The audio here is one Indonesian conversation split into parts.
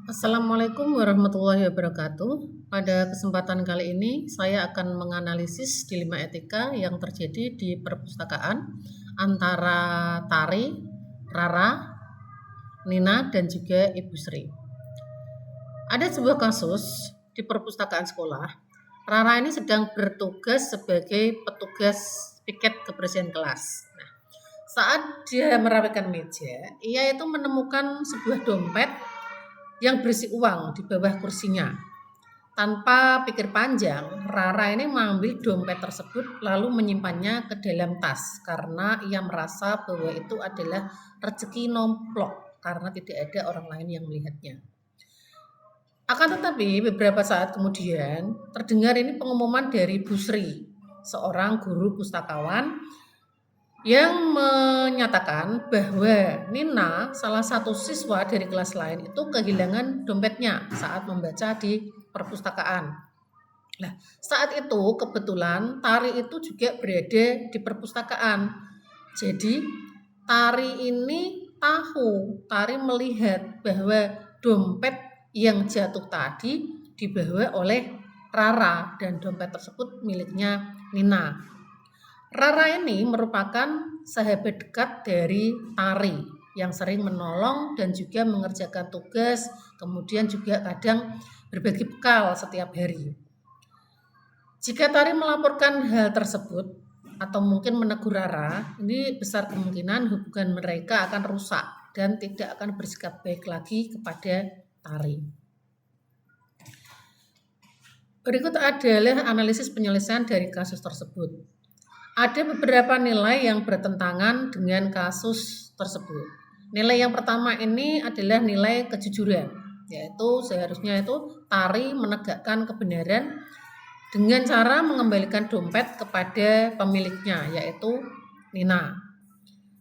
Assalamualaikum warahmatullahi wabarakatuh. Pada kesempatan kali ini, saya akan menganalisis dilema etika yang terjadi di perpustakaan antara Tari, Rara, Nina, dan juga Ibu Sri. Ada sebuah kasus di perpustakaan sekolah. Rara ini sedang bertugas sebagai petugas piket kebersihan kelas. Saat dia merapikan meja, ia itu menemukan sebuah dompet yang berisi uang di bawah kursinya. Tanpa pikir panjang, Rara ini mengambil dompet tersebut lalu menyimpannya ke dalam tas karena ia merasa bahwa itu adalah rezeki nomplok karena tidak ada orang lain yang melihatnya. Akan tetapi beberapa saat kemudian terdengar ini pengumuman dari Bu Sri, seorang guru pustakawan yang menyatakan bahwa Nina, salah satu siswa dari kelas lain, itu kehilangan dompetnya saat membaca di perpustakaan. Nah, saat itu kebetulan Tari itu juga berada di perpustakaan. Jadi Tari ini Tari melihat bahwa dompet yang jatuh tadi dibawa oleh Rara dan dompet tersebut miliknya Nina. Rara ini merupakan sahabat dekat dari Tari yang sering menolong dan juga mengerjakan tugas, kemudian juga kadang berbagi bekal setiap hari. Jika Tari melaporkan hal tersebut atau mungkin menegur Rara, ini besar kemungkinan hubungan mereka akan rusak dan tidak akan bersikap baik lagi kepada Tari. Berikut adalah analisis penyelesaian dari kasus tersebut. Ada beberapa nilai yang bertentangan dengan kasus tersebut. Nilai yang pertama ini adalah nilai kejujuran, yaitu seharusnya itu Tari menegakkan kebenaran dengan cara mengembalikan dompet kepada pemiliknya, yaitu Nina.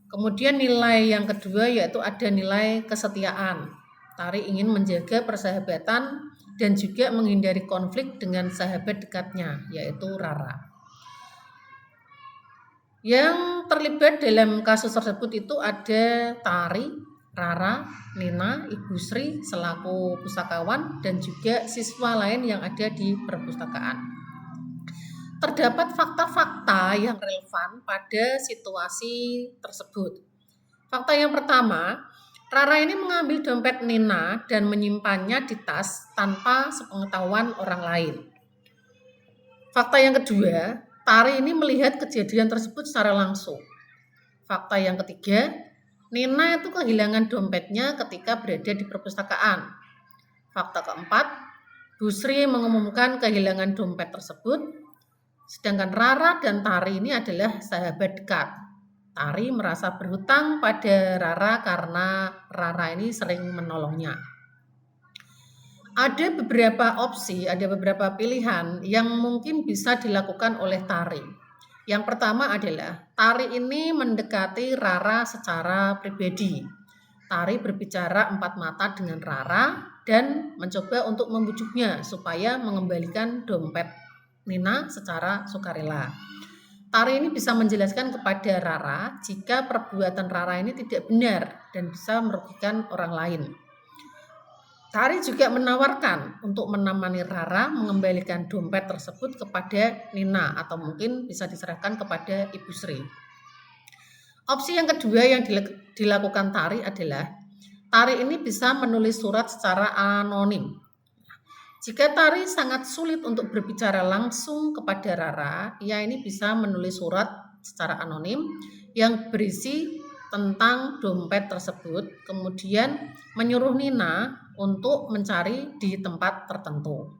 Kemudian nilai yang kedua yaitu ada nilai kesetiaan. Tari ingin menjaga persahabatan dan juga menghindari konflik dengan sahabat dekatnya, yaitu Rara. Yang terlibat dalam kasus tersebut itu ada Tari, Rara, Nina, Ibu Sri selaku pustakawan dan juga siswa lain yang ada di perpustakaan. Terdapat fakta-fakta yang relevan pada situasi tersebut. Fakta yang pertama, Rara ini mengambil dompet Nina dan menyimpannya di tas tanpa sepengetahuan orang lain. Fakta yang kedua, Tari ini melihat kejadian tersebut secara langsung. Fakta yang ketiga, Nina itu kehilangan dompetnya ketika berada di perpustakaan. Fakta keempat, Bu Sri mengumumkan kehilangan dompet tersebut, sedangkan Rara dan Tari ini adalah sahabat dekat. Tari merasa berhutang pada Rara karena Rara ini sering menolongnya. Ada beberapa opsi, ada beberapa pilihan yang mungkin bisa dilakukan oleh Tari. Yang pertama adalah Tari ini mendekati Rara secara pribadi. Tari berbicara empat mata dengan Rara dan mencoba untuk membujuknya supaya mengembalikan dompet Nina secara sukarela. Tari ini bisa menjelaskan kepada Rara jika perbuatan Rara ini tidak benar dan bisa merugikan orang lain. Tari juga menawarkan untuk menemani Rara mengembalikan dompet tersebut kepada Nina atau mungkin bisa diserahkan kepada Ibu Sri. Opsi yang kedua yang dilakukan Tari adalah Tari ini bisa menulis surat secara anonim. Jika Tari sangat sulit untuk berbicara langsung kepada Rara, ia ini bisa menulis surat secara anonim yang berisi tentang dompet tersebut, kemudian menyuruh Nina untuk mencari di tempat tertentu.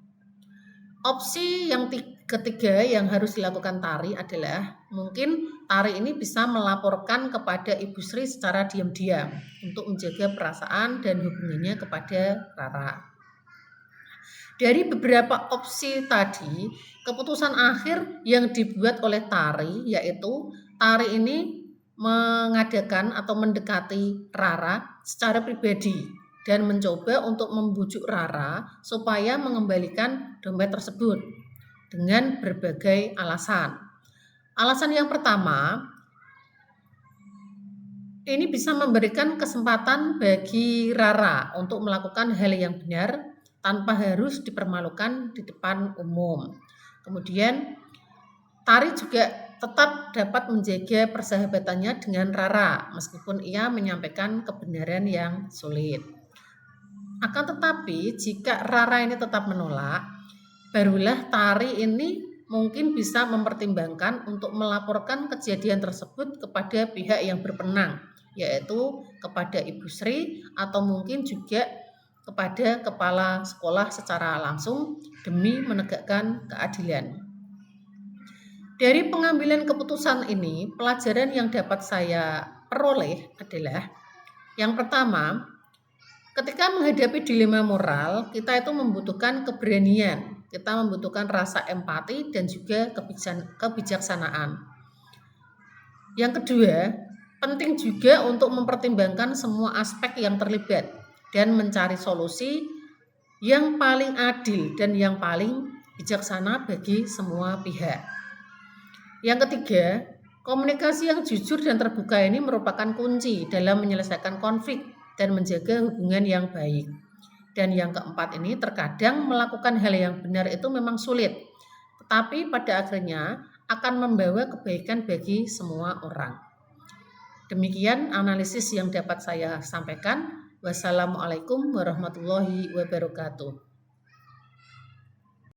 Opsi yang ketiga yang harus dilakukan Tari adalah mungkin Tari ini bisa melaporkan kepada Ibu Sri secara diam-diam untuk menjaga perasaan dan hubungannya kepada Rara. Dari beberapa opsi tadi, keputusan akhir yang dibuat oleh Tari yaitu Tari ini mengadakan atau mendekati Rara secara pribadi dan mencoba untuk membujuk Rara supaya mengembalikan dompet tersebut dengan berbagai alasan. Alasan yang pertama, Ini bisa memberikan kesempatan bagi Rara untuk melakukan hal yang benar tanpa harus dipermalukan di depan umum. Kemudian Tari juga tetap dapat menjaga persahabatannya dengan Rara meskipun ia menyampaikan kebenaran yang sulit. Akan tetapi jika Rara ini tetap menolak, barulah Tari ini mungkin bisa mempertimbangkan untuk melaporkan kejadian tersebut kepada pihak yang berwenang, yaitu kepada Ibu Sri atau mungkin juga kepada kepala sekolah secara langsung demi menegakkan keadilan. Dari pengambilan keputusan ini, pelajaran yang dapat saya peroleh adalah yang pertama, ketika menghadapi dilema moral, kita itu membutuhkan keberanian, kita membutuhkan rasa empati dan juga kebijaksanaan. Yang kedua, penting juga untuk mempertimbangkan semua aspek yang terlibat dan mencari solusi yang paling adil dan yang paling bijaksana bagi semua pihak. Yang ketiga, komunikasi yang jujur dan terbuka ini merupakan kunci dalam menyelesaikan konflik dan menjaga hubungan yang baik. Dan yang keempat ini, terkadang melakukan hal yang benar itu memang sulit, tetapi pada akhirnya akan membawa kebaikan bagi semua orang. Demikian analisis yang dapat saya sampaikan. Wassalamualaikum warahmatullahi wabarakatuh.